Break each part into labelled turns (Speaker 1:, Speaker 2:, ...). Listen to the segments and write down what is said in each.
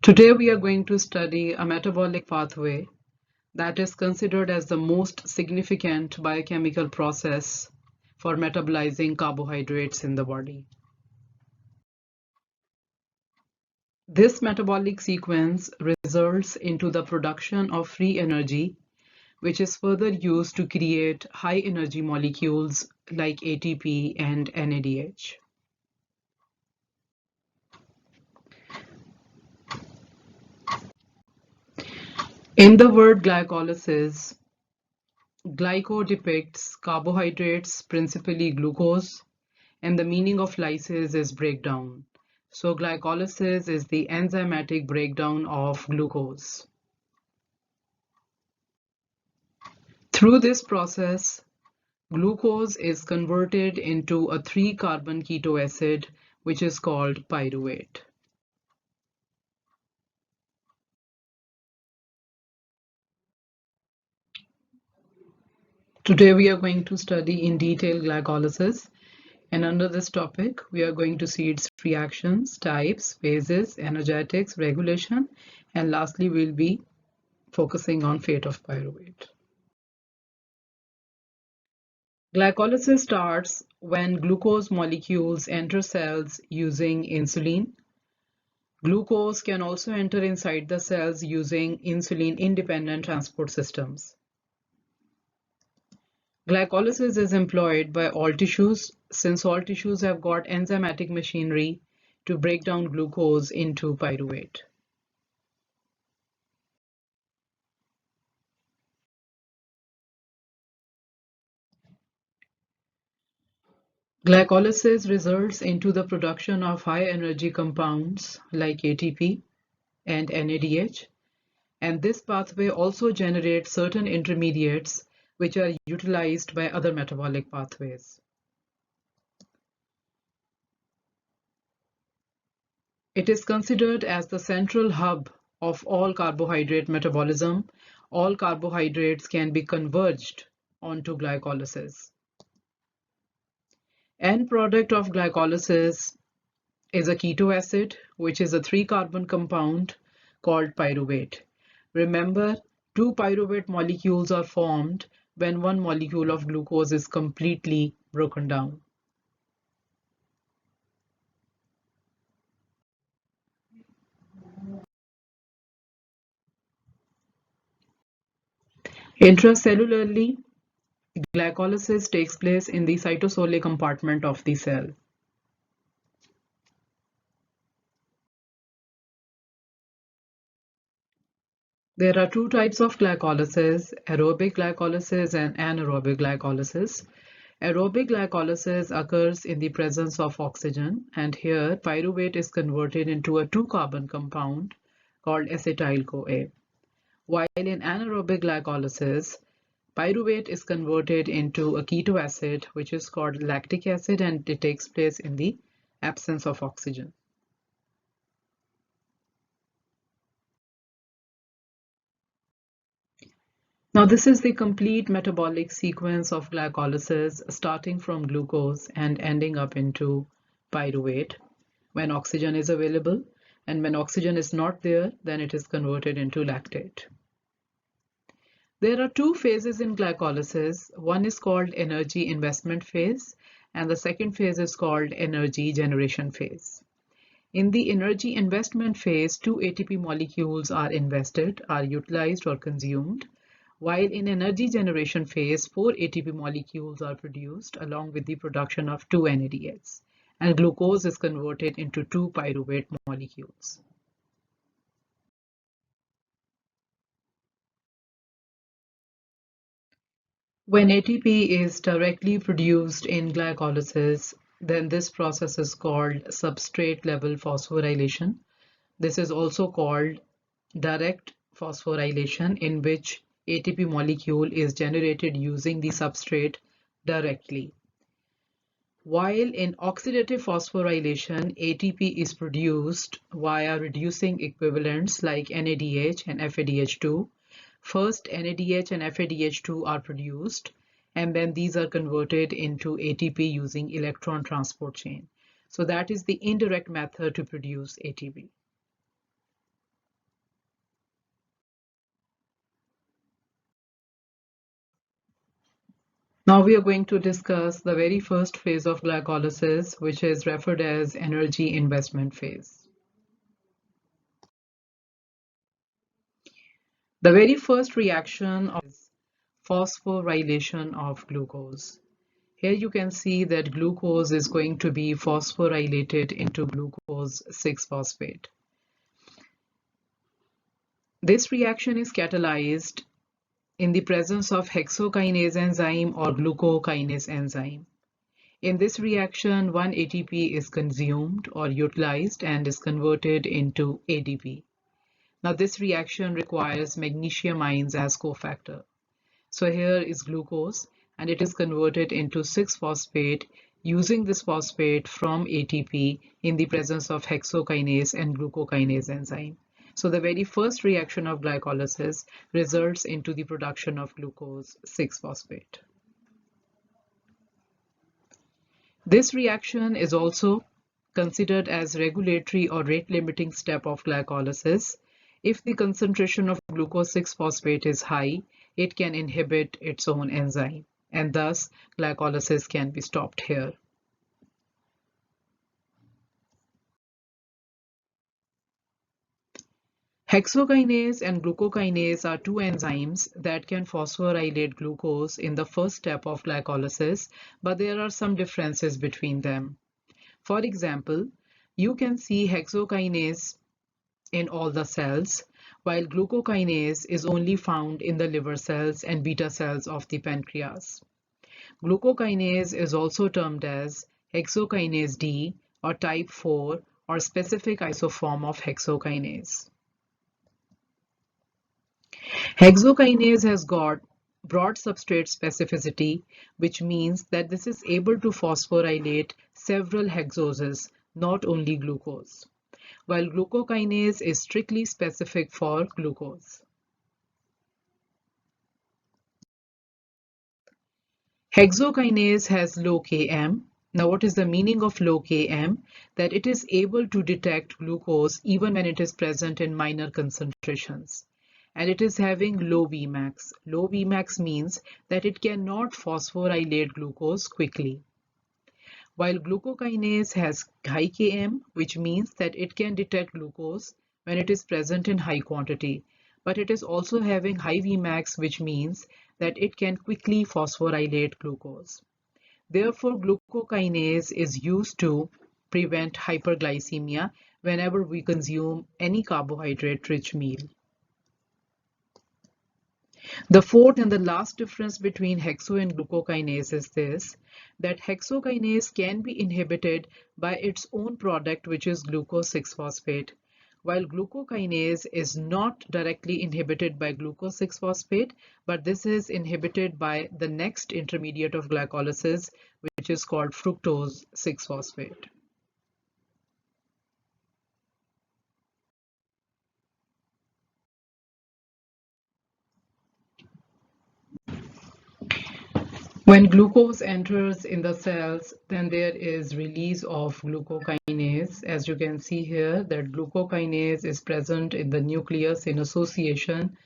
Speaker 1: Today we are going to study a metabolic pathway that is considered as the most significant biochemical process for metabolizing carbohydrates in the body. This metabolic sequence results into the production of free energy, which is further used to create high energy molecules like ATP and NADH. In the word glycolysis, glyco depicts carbohydrates, principally glucose, and the meaning of lysis is breakdown. So glycolysis is the enzymatic breakdown of glucose. Through this process, glucose is converted into a 3-carbon keto acid, which is called pyruvate. Today we are going to study in detail glycolysis, and under this topic we are going to see its reactions, types, phases, energetics, regulation, and lastly we'll be focusing on fate of pyruvate. Glycolysis starts when glucose molecules enter cells using insulin. Glucose can also enter inside the cells using insulin-independent transport systems. Glycolysis is employed by all tissues since all tissues have got enzymatic machinery to break down glucose into pyruvate. Glycolysis results into the production of high energy compounds like ATP and NADH, and this pathway also generates certain intermediates which are utilized by other metabolic pathways. It is considered as the central hub of all carbohydrate metabolism. All carbohydrates can be converged onto glycolysis. End product of glycolysis is a keto acid, which is a 3-carbon compound called pyruvate. Remember, 2 pyruvate molecules are formed when 1 molecule of glucose is completely broken down. Intracellularly, glycolysis takes place in the cytosolic compartment of the cell. There are 2 types of glycolysis, aerobic glycolysis and anaerobic glycolysis. Aerobic glycolysis occurs in the presence of oxygen, and here pyruvate is converted into a 2-carbon compound called acetyl-CoA. While in anaerobic glycolysis, pyruvate is converted into a keto acid, which is called lactic acid, and it takes place in the absence of oxygen. Now this is the complete metabolic sequence of glycolysis starting from glucose and ending up into pyruvate when oxygen is available, and when oxygen is not there, then it is converted into lactate. There are 2 phases in glycolysis. One is called energy investment phase and the second phase is called energy generation phase. In the energy investment phase, 2 ATP molecules are invested, are utilized or consumed, while in energy generation phase, 4 ATP molecules are produced along with the production of 2 NADH, and glucose is converted into 2 pyruvate molecules. When ATP is directly produced in glycolysis, then this process is called substrate level phosphorylation. This is also called direct phosphorylation, in which ATP molecule is generated using the substrate directly. While in oxidative phosphorylation, ATP is produced via reducing equivalents like NADH and FADH2. First, NADH and FADH2 are produced, and then these are converted into ATP using electron transport chain. So that is the indirect method to produce ATP. Now we are going to discuss the very first phase of glycolysis, which is referred as energy investment phase. The very first reaction is phosphorylation of glucose. Here you can see that glucose is going to be phosphorylated into glucose 6-phosphate. This reaction is catalyzed in the presence of hexokinase enzyme or glucokinase enzyme. In this reaction, 1 ATP is consumed or utilized and is converted into ADP. Now this reaction requires magnesium ions as cofactor. So here is glucose and it is converted into 6-phosphate using this phosphate from ATP in the presence of hexokinase and glucokinase enzyme. So the very first reaction of glycolysis results into the production of glucose 6-phosphate. This reaction is also considered as regulatory or rate limiting step of glycolysis. If the concentration of glucose 6-phosphate is high, it can inhibit its own enzyme, and thus glycolysis can be stopped here. Hexokinase and glucokinase are two enzymes that can phosphorylate glucose in the first step of glycolysis, but there are some differences between them. For example, you can see hexokinase in all the cells, while glucokinase is only found in the liver cells and beta cells of the pancreas. Glucokinase is also termed as hexokinase D or type 4 or specific isoform of hexokinase. Hexokinase has got broad substrate specificity, which means that this is able to phosphorylate several hexoses, not only glucose, while glucokinase is strictly specific for glucose. Hexokinase has low Km. Now what is the meaning of low Km? That it is able to detect glucose even when it is present in minor concentrations. And it is having low Vmax. Low Vmax means that it cannot phosphorylate glucose quickly. While glucokinase has high Km, which means that it can detect glucose when it is present in high quantity, but it is also having high Vmax, which means that it can quickly phosphorylate glucose. Therefore, glucokinase is used to prevent hyperglycemia whenever we consume any carbohydrate-rich meal. The fourth and the last difference between hexo and glucokinase is this, that hexokinase can be inhibited by its own product, which is glucose 6-phosphate, while glucokinase is not directly inhibited by glucose 6-phosphate, but this is inhibited by the next intermediate of glycolysis, which is called fructose 6-phosphate. When glucose enters in the cells, then there is release of glucokinase. As you can see here, that glucokinase is present in the nucleus in association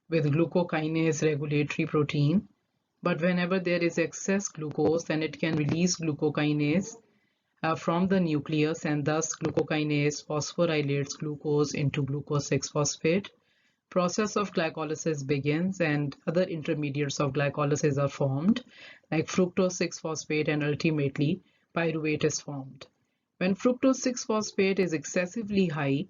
Speaker 1: with glucokinase regulatory protein. But whenever there is excess glucose, then it can release glucokinase from the nucleus, and thus glucokinase phosphorylates glucose into glucose 6-phosphate. Process of glycolysis begins and other intermediates of glycolysis are formed, like fructose 6-phosphate, and ultimately pyruvate is formed. When fructose 6-phosphate is excessively high,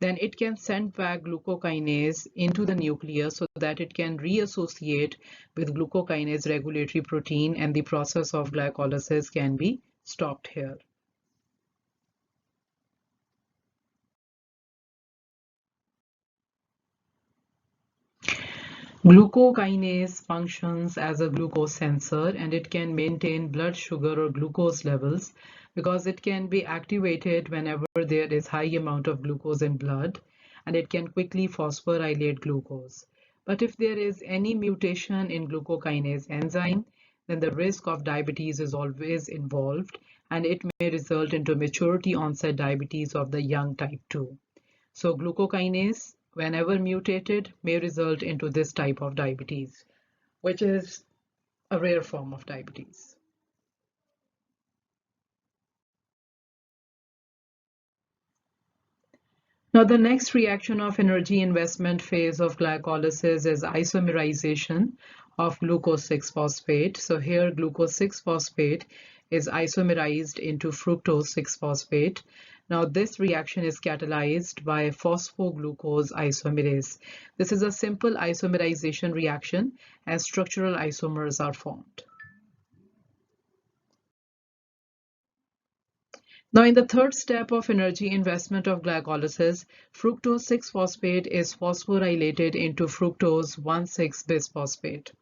Speaker 1: then it can send back glucokinase into the nucleus so that it can reassociate with glucokinase regulatory protein, and the process of glycolysis can be stopped here. Glucokinase functions as a glucose sensor, and it can maintain blood sugar or glucose levels because it can be activated whenever there is high amount of glucose in blood, and it can quickly phosphorylate glucose. But if there is any mutation in glucokinase enzyme, then the risk of diabetes is always involved, and it may result into maturity onset diabetes of the young type 2. So glucokinase, whenever mutated, may result into this type of diabetes, which is a rare form of diabetes. Now, the next reaction of energy investment phase of glycolysis is isomerization of glucose 6-phosphate. So here glucose 6-phosphate is isomerized into fructose 6-phosphate. Now this reaction is catalyzed by phosphoglucose isomerase. This is a simple isomerization reaction as structural isomers are formed. Now, in the third step of energy investment of glycolysis, fructose 6-phosphate is phosphorylated into fructose 1,6-bisphosphate.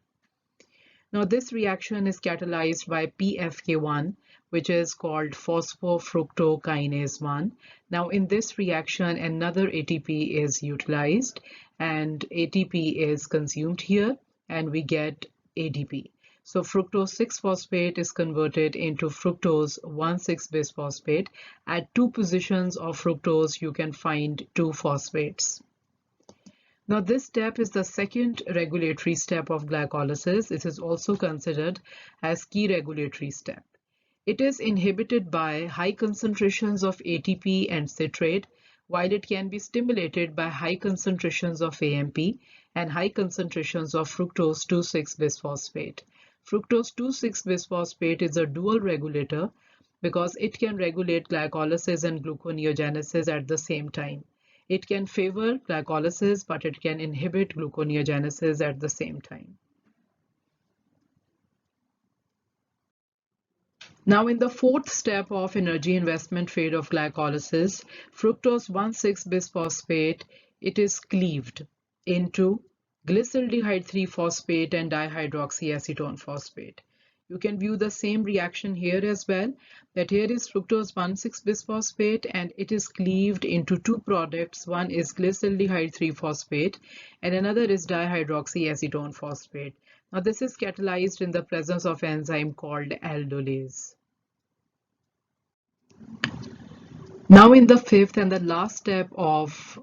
Speaker 1: Now, this reaction is catalyzed by PFK1, which is called phosphofructokinase 1. Now, in this reaction, another ATP is utilized and ATP is consumed here and we get ADP. So fructose 6-phosphate is converted into fructose 1,6-bisphosphate. At two positions of fructose, you can find two phosphates. Now this step is the second regulatory step of glycolysis. It is also considered as key regulatory step. It is inhibited by high concentrations of ATP and citrate, while it can be stimulated by high concentrations of AMP and high concentrations of fructose 2,6-bisphosphate. Fructose 2,6-bisphosphate is a dual regulator because it can regulate glycolysis and gluconeogenesis at the same time. It can favor glycolysis, but it can inhibit gluconeogenesis at the same time. Now, in the fourth step of energy investment phase of glycolysis, fructose 1,6-bisphosphate, it is cleaved into glyceraldehyde 3-phosphate and dihydroxyacetone phosphate. You can view the same reaction here as well, that here is fructose 1,6-bisphosphate and it is cleaved into two products. One is glyceraldehyde 3-phosphate and another is dihydroxyacetone phosphate. Now this is catalyzed in the presence of enzyme called aldolase. Now in the fifth and the last step of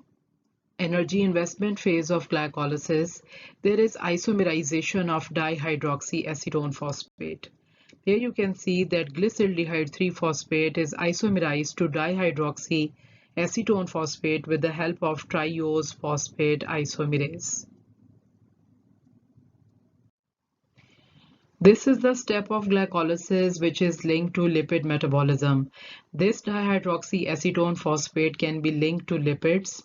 Speaker 1: energy investment phase of glycolysis, there is isomerization of dihydroxyacetone phosphate. Here you can see that glyceraldehyde 3-phosphate is isomerized to dihydroxyacetone phosphate with the help of triose phosphate isomerase. This is the step of glycolysis which is linked to lipid metabolism. This dihydroxyacetone phosphate can be linked to lipids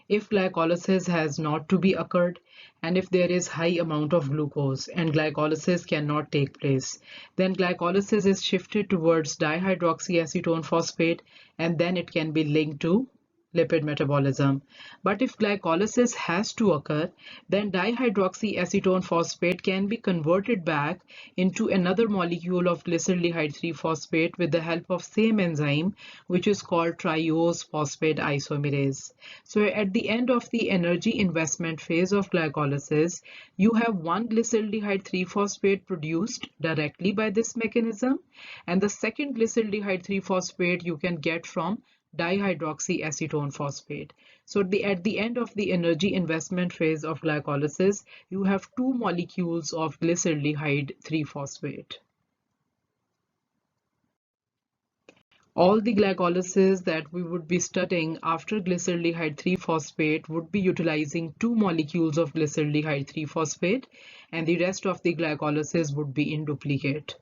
Speaker 1: if glycolysis has not to be occurred and if there is high amount of glucose and glycolysis cannot take place, then glycolysis is shifted towards dihydroxyacetone phosphate and then it can be linked to lipid metabolism. But if glycolysis has to occur, then dihydroxyacetone phosphate can be converted back into another molecule of glyceraldehyde 3-phosphate with the help of same enzyme, which is called triose phosphate isomerase. So at the end of the energy investment phase of glycolysis, you have one glyceraldehyde 3-phosphate produced directly by this mechanism, and the second glyceraldehyde 3-phosphate you can get from dihydroxyacetone phosphate. So at the end of the energy investment phase of glycolysis, you have two molecules of glyceraldehyde 3-phosphate. All the glycolysis that we would be studying after glyceraldehyde 3-phosphate would be utilizing two molecules of glyceraldehyde 3-phosphate, and the rest of the glycolysis would be in duplicate.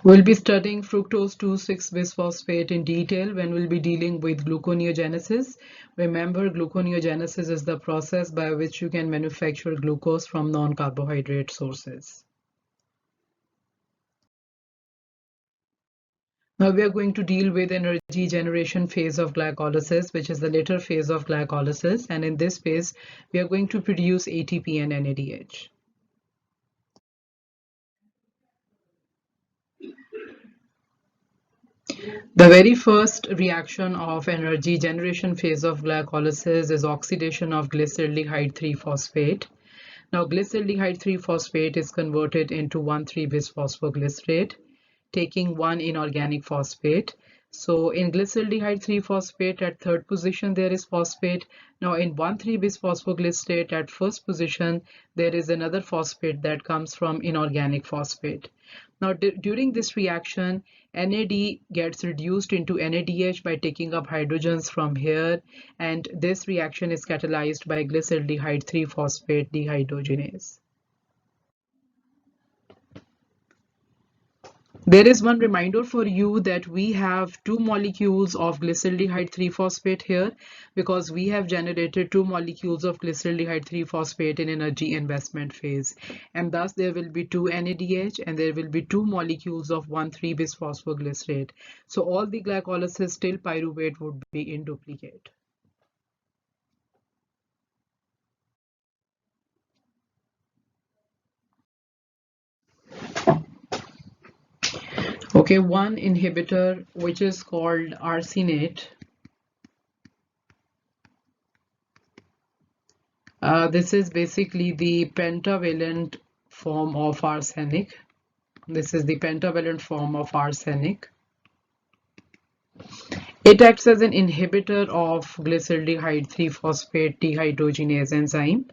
Speaker 1: We'll be studying fructose 2,6-bisphosphate in detail when we'll be dealing with gluconeogenesis. Remember, gluconeogenesis is the process by which you can manufacture glucose from non-carbohydrate sources. Now we are going to deal with energy generation phase of glycolysis, which is the later phase of glycolysis. And in this phase, we are going to produce ATP and NADH. The very first reaction of energy generation phase of glycolysis is oxidation of glyceraldehyde 3-phosphate. Now glyceraldehyde 3-phosphate is converted into 1,3-bisphosphoglycerate, taking one inorganic phosphate. So in glyceraldehyde 3-phosphate at third position there is phosphate. Now in 1,3-bisphosphoglycerate at first position there is another phosphate that comes from inorganic phosphate. Now during this reaction NAD gets reduced into NADH by taking up hydrogens from here, and this reaction is catalyzed by glyceraldehyde 3-phosphate dehydrogenase. There is one reminder for you that we have two molecules of glyceraldehyde 3-phosphate here because we have generated two molecules of glyceraldehyde 3-phosphate in energy investment phase, and thus there will be two NADH and there will be two molecules of 1,3-bisphosphoglycerate. So all the glycolysis till pyruvate would be in duplicate. Okay, one inhibitor which is called arsenate. This is basically the pentavalent form of arsenic. This is the pentavalent form of arsenic. It acts as an inhibitor of glyceraldehyde 3-phosphate dehydrogenase enzyme.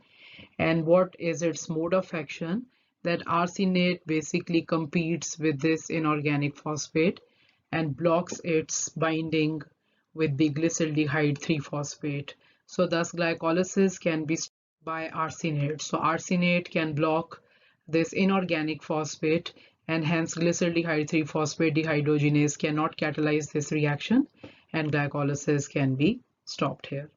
Speaker 1: And what is its mode of action? That arsenate basically competes with this inorganic phosphate and blocks its binding with the glyceraldehyde 3-phosphate. So thus glycolysis can be stopped by arsenate. So arsenate can block this inorganic phosphate, and hence glyceraldehyde 3-phosphate dehydrogenase cannot catalyze this reaction and glycolysis can be stopped here.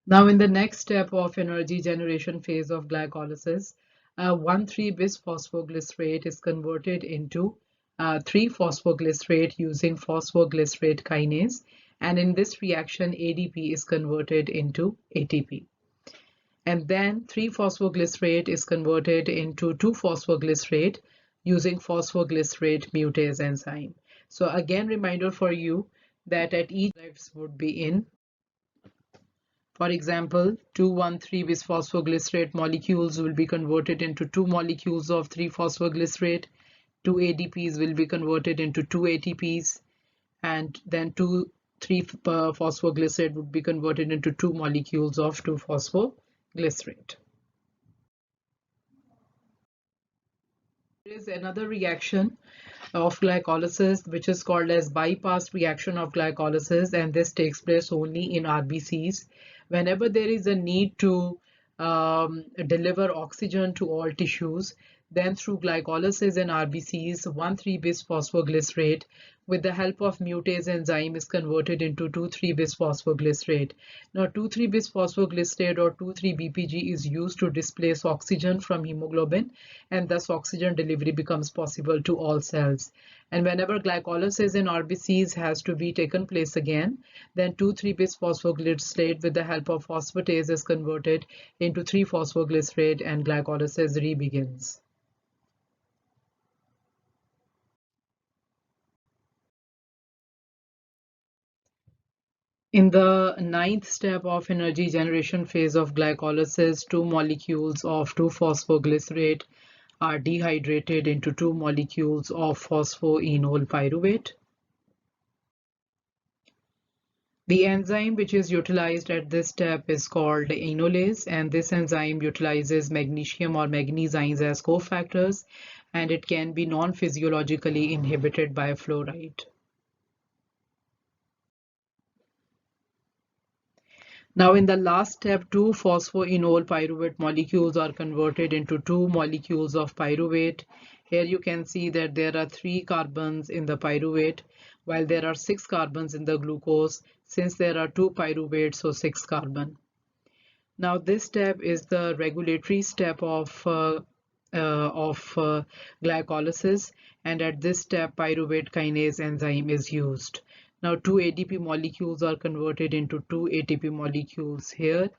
Speaker 1: Now in the next step of energy generation phase of glycolysis, 1,3-bisphosphoglycerate is converted into 3-phosphoglycerate using phosphoglycerate kinase, and in this reaction ADP is converted into ATP. And then 3-phosphoglycerate is converted into 2-phosphoglycerate using phosphoglycerate mutase enzyme. So again, reminder for you that at each lives would be in. For example, 2,1,3-bisphosphoglycerate molecules will be converted into two molecules of 3-phosphoglycerate, two ADPs will be converted into two ATPs, and then 2,3-phosphoglycerate would be converted into two molecules of 2-phosphoglycerate. There is another reaction of glycolysis which is called as bypass reaction of glycolysis, and this takes place only in RBCs. Whenever there is a need to deliver oxygen to all tissues, then through glycolysis in RBCs, 1,3-bisphosphoglycerate with the help of mutase enzyme is converted into 2,3-bisphosphoglycerate. Now 2,3-bisphosphoglycerate or 2,3-BPG is used to displace oxygen from hemoglobin, and thus oxygen delivery becomes possible to all cells. And whenever glycolysis in RBCs has to be taken place again, then 2,3-bisphosphoglycerate with the help of phosphatase is converted into 3-phosphoglycerate and glycolysis re-begins. In the ninth step of energy generation phase of glycolysis, two molecules of 2-phosphoglycerate are dehydrated into two molecules of phosphoenol pyruvate. The enzyme which is utilized at this step is called enolase, and this enzyme utilizes magnesium or magnesiines as cofactors, and it can be non-physiologically inhibited by fluoride. Now in the last step, two phosphoenol pyruvate molecules are converted into two molecules of pyruvate. Here you can see that there are 3 carbons in the pyruvate, while there are 6 carbons in the glucose. Since there are 2 pyruvates, so 6 carbon. Now this step is the regulatory step of glycolysis, and at this step pyruvate kinase enzyme is used. Now 2 ADP molecules are converted into 2 ATP molecules here,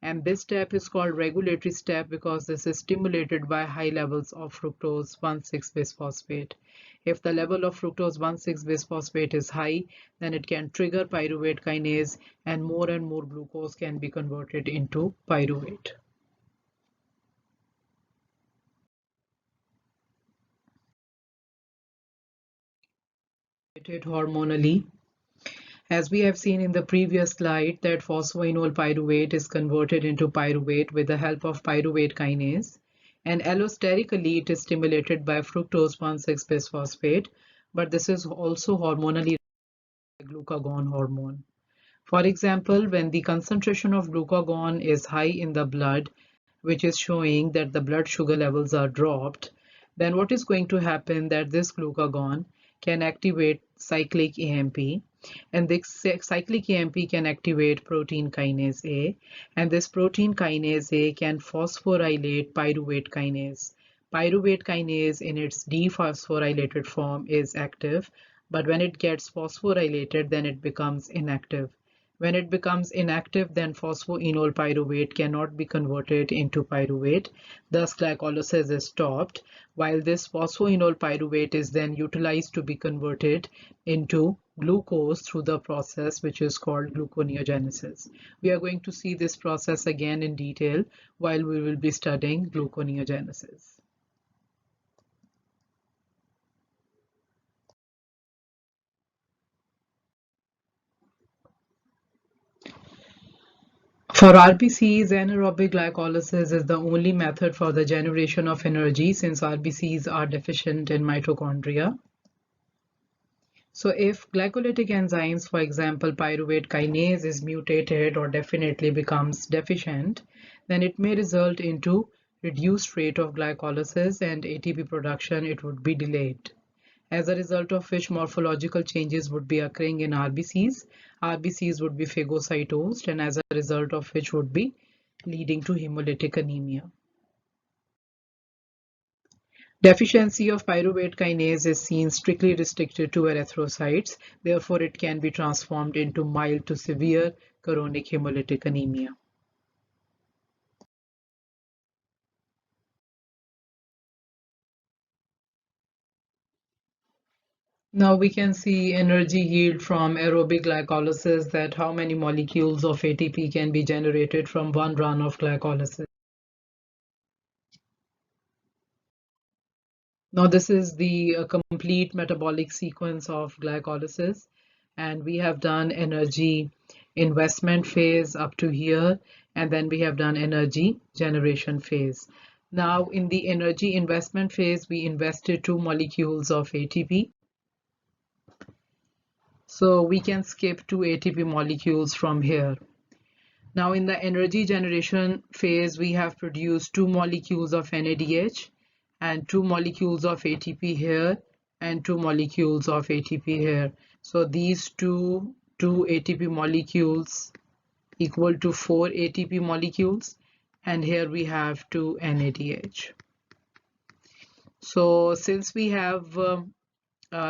Speaker 1: and this step is called regulatory step because this is stimulated by high levels of fructose 1,6-bisphosphate. If the level of fructose 1,6-bisphosphate is high, then it can trigger pyruvate kinase and more glucose can be converted into pyruvate. regulated hormonally. As we have seen in the previous slide, that phosphoenol pyruvate is converted into pyruvate with the help of pyruvate kinase, and allosterically it is stimulated by fructose 1,6-bisphosphate, but this is also hormonally glucagon hormone. For example, when the concentration of glucagon is high in the blood, which is showing that the blood sugar levels are dropped, then what is going to happen that this glucagon can activate cyclic AMP, and this cyclic AMP can activate protein kinase A, and this protein kinase A can phosphorylate pyruvate kinase. Pyruvate kinase in its dephosphorylated form is active, but when it gets phosphorylated, then it becomes inactive. When it becomes inactive, then phosphoenol pyruvate cannot be converted into pyruvate. Thus, glycolysis is stopped, while this phosphoenol pyruvate is then utilized to be converted into glucose through the process which is called gluconeogenesis. We are going to see this process again in detail while we will be studying gluconeogenesis. For RBCs, anaerobic glycolysis is the only method for the generation of energy since RBCs are deficient in mitochondria. So if glycolytic enzymes, for example, pyruvate kinase is mutated or definitely becomes deficient, then it may result into reduced rate of glycolysis and ATP production, it would be delayed. As a result of which morphological changes would be occurring in RBCs. RBCs would be phagocytosed, and as a result of which would be leading to hemolytic anemia. Deficiency of pyruvate kinase is seen strictly restricted to erythrocytes, therefore it can be transformed into mild to severe chronic hemolytic anemia. Now we can see energy yield from aerobic glycolysis, that how many molecules of ATP can be generated from one run of glycolysis. Now this is the complete metabolic sequence of glycolysis, and we have done energy investment phase up to here, and then we have done energy generation phase. Now in the energy investment phase, we invested 2 molecules of ATP. So we can skip 2 ATP molecules from here. Now in the energy generation phase, we have produced 2 molecules of NADH and 2 molecules of ATP here and 2 molecules of ATP here. So these two ATP molecules equal to 4 ATP molecules, and here we have 2 NADH. So since we have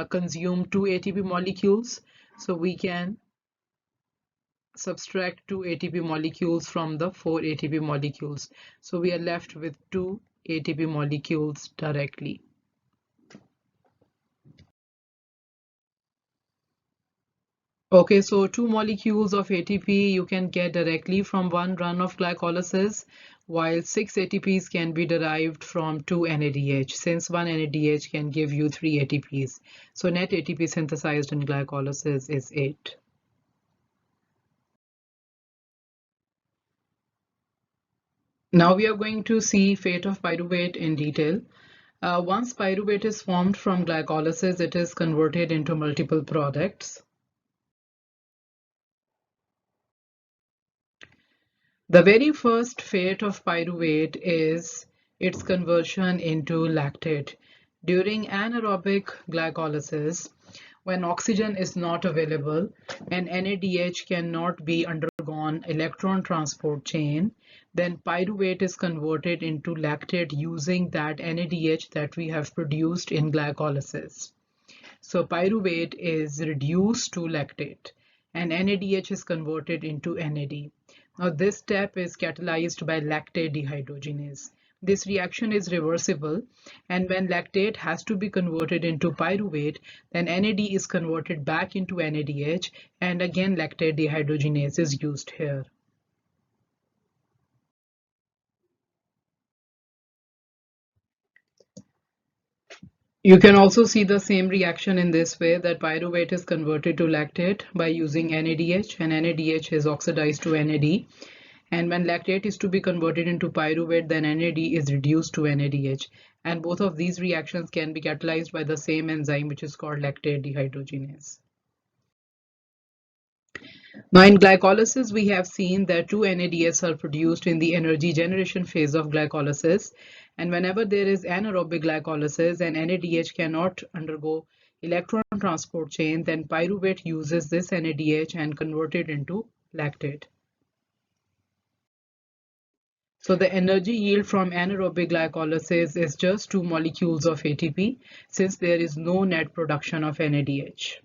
Speaker 1: consumed 2 ATP molecules, so we can subtract 2 ATP molecules from the 4 ATP molecules. So we are left with 2 ATP molecules directly. Okay, so 2 molecules of ATP you can get directly from one run of glycolysis, while 6 ATPs can be derived from 2 NADH, since 1 NADH can give you 3 ATPs. So net ATP synthesized in glycolysis is 8. Now we are going to see fate of pyruvate in detail. Once pyruvate is formed from glycolysis, it is converted into multiple products. The very first fate of pyruvate is its conversion into lactate. During anaerobic glycolysis, when oxygen is not available and NADH cannot be undergone electron transport chain, then pyruvate is converted into lactate using that NADH that we have produced in glycolysis. So pyruvate is reduced to lactate and NADH is converted into NAD. Now this step is catalyzed by lactate dehydrogenase. This reaction is reversible, and when lactate has to be converted into pyruvate, then NAD is converted back into NADH, and again lactate dehydrogenase is used here. You can also see the same reaction in this way, that pyruvate is converted to lactate by using NADH, and NADH is oxidized to NAD. And when lactate is to be converted into pyruvate, then NAD is reduced to NADH. And both of these reactions can be catalyzed by the same enzyme, which is called lactate dehydrogenase. Now in glycolysis, we have seen that two NADH are produced in the energy generation phase of glycolysis. And whenever there is anaerobic glycolysis and NADH cannot undergo electron transport chain, then pyruvate uses this NADH and convert it into lactate. So the energy yield from anaerobic glycolysis is just 2 molecules of ATP, since there is no net production of NADH.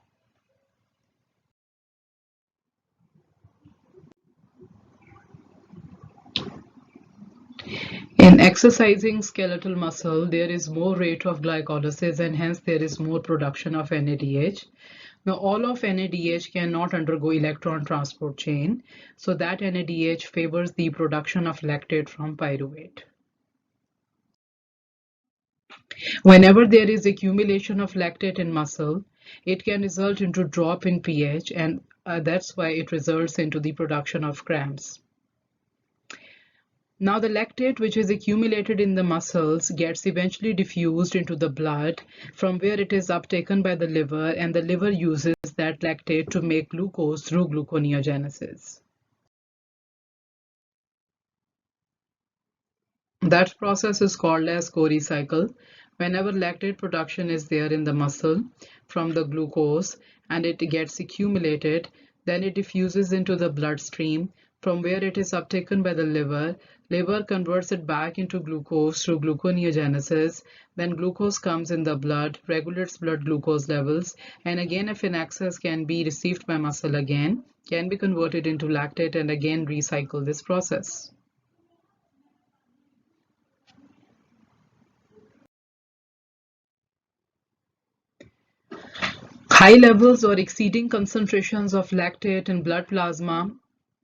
Speaker 1: In exercising skeletal muscle, there is more rate of glycolysis and hence there is more production of NADH. Now all of NADH cannot undergo electron transport chain, so that NADH favors the production of lactate from pyruvate. Whenever there is accumulation of lactate in muscle, it can result into drop in pH, and that's why it results into the production of cramps. Now the lactate which is accumulated in the muscles gets eventually diffused into the blood, from where it is uptaken by the liver, and the liver uses that lactate to make glucose through gluconeogenesis. That process is called as Cori cycle. Whenever lactate production is there in the muscle from the glucose and it gets accumulated, then it diffuses into the bloodstream, from where it is uptaken by the liver. Liver converts it back into glucose through gluconeogenesis. Then glucose comes in the blood, regulates blood glucose levels, and again if in excess can be received by muscle again, can be converted into lactate and again recycle this process. High levels or exceeding concentrations of lactate in blood plasma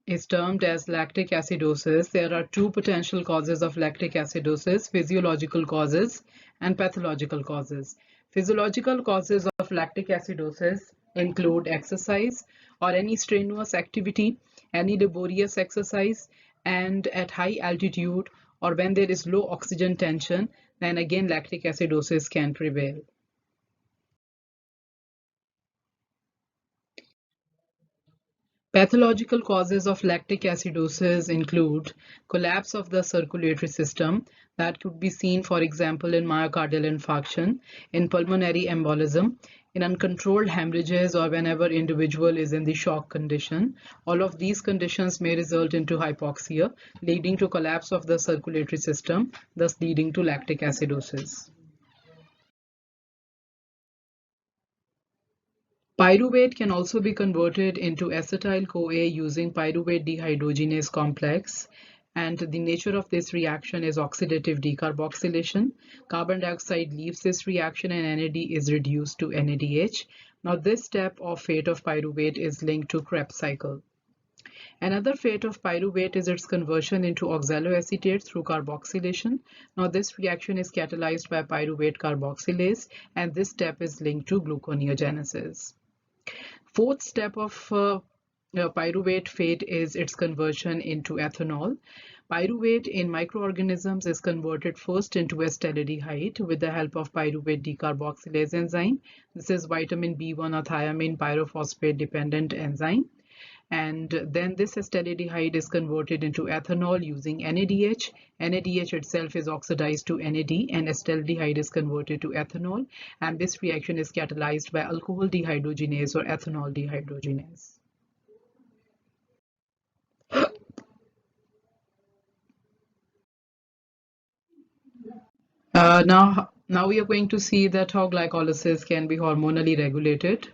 Speaker 1: is termed as lactic acidosis. There are two potential causes of lactic acidosis: physiological causes and pathological causes. Physiological causes of lactic acidosis include exercise or any strenuous activity, any laborious exercise, and at high altitude, or when there is low oxygen tension, then again lactic acidosis can prevail. Pathological causes of lactic acidosis include collapse of the circulatory system, that could be seen, for example, in myocardial infarction, in pulmonary embolism, in uncontrolled hemorrhages, or whenever individual is in the shock condition. All of these conditions may result into hypoxia, leading to collapse of the circulatory system, thus leading to lactic acidosis. Pyruvate can also be converted into acetyl-CoA using pyruvate dehydrogenase complex, and the nature of this reaction is oxidative decarboxylation. Carbon dioxide leaves this reaction and NAD is reduced to NADH. Now this step of fate of pyruvate is linked to Krebs cycle. Another fate of pyruvate is its conversion into oxaloacetate through carboxylation. Now this reaction is catalyzed by pyruvate carboxylase, and this step is linked to gluconeogenesis. Fourth step of pyruvate fate is its conversion into ethanol. Pyruvate in microorganisms is converted first into acetaldehyde with the help of pyruvate decarboxylase enzyme. This is vitamin B1 or thiamine pyrophosphate dependent enzyme. And then this acetaldehyde is converted into ethanol using NADH. NADH itself is oxidized to NAD, and acetaldehyde is converted to ethanol, and this reaction is catalyzed by alcohol dehydrogenase or ethanol dehydrogenase. Now we are going to see that how glycolysis can be hormonally regulated.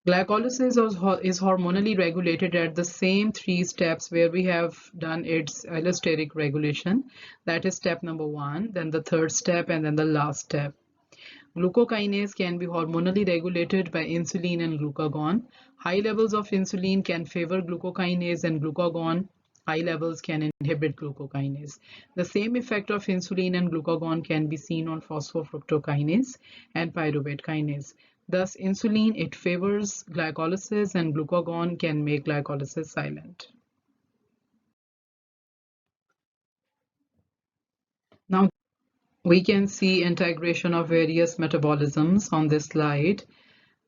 Speaker 1: Glycolysis is hormonally regulated at the same three steps where we have done its allosteric regulation. That is step number 1, then the third step, and then the last step. Glucokinase can be hormonally regulated by insulin and glucagon. High levels of insulin can favor glucokinase and glucagon, High levels can inhibit glucokinase. The same effect of insulin and glucagon can be seen on phosphofructokinase and pyruvate kinase. Thus, insulin, it favors glycolysis, and glucagon can make glycolysis silent. Now, we can see integration of various metabolisms on this slide.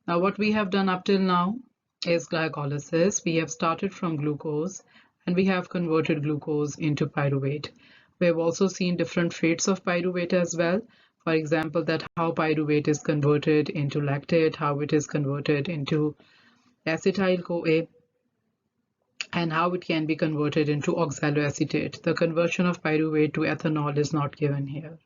Speaker 1: Now, what we have done up till now is glycolysis. We have started from glucose and we have converted glucose into pyruvate. We have also seen different fates of pyruvate as well. For example, that how pyruvate is converted into lactate, how it is converted into acetyl-CoA, and how it can be converted into oxaloacetate. The conversion of pyruvate to ethanol is not given here.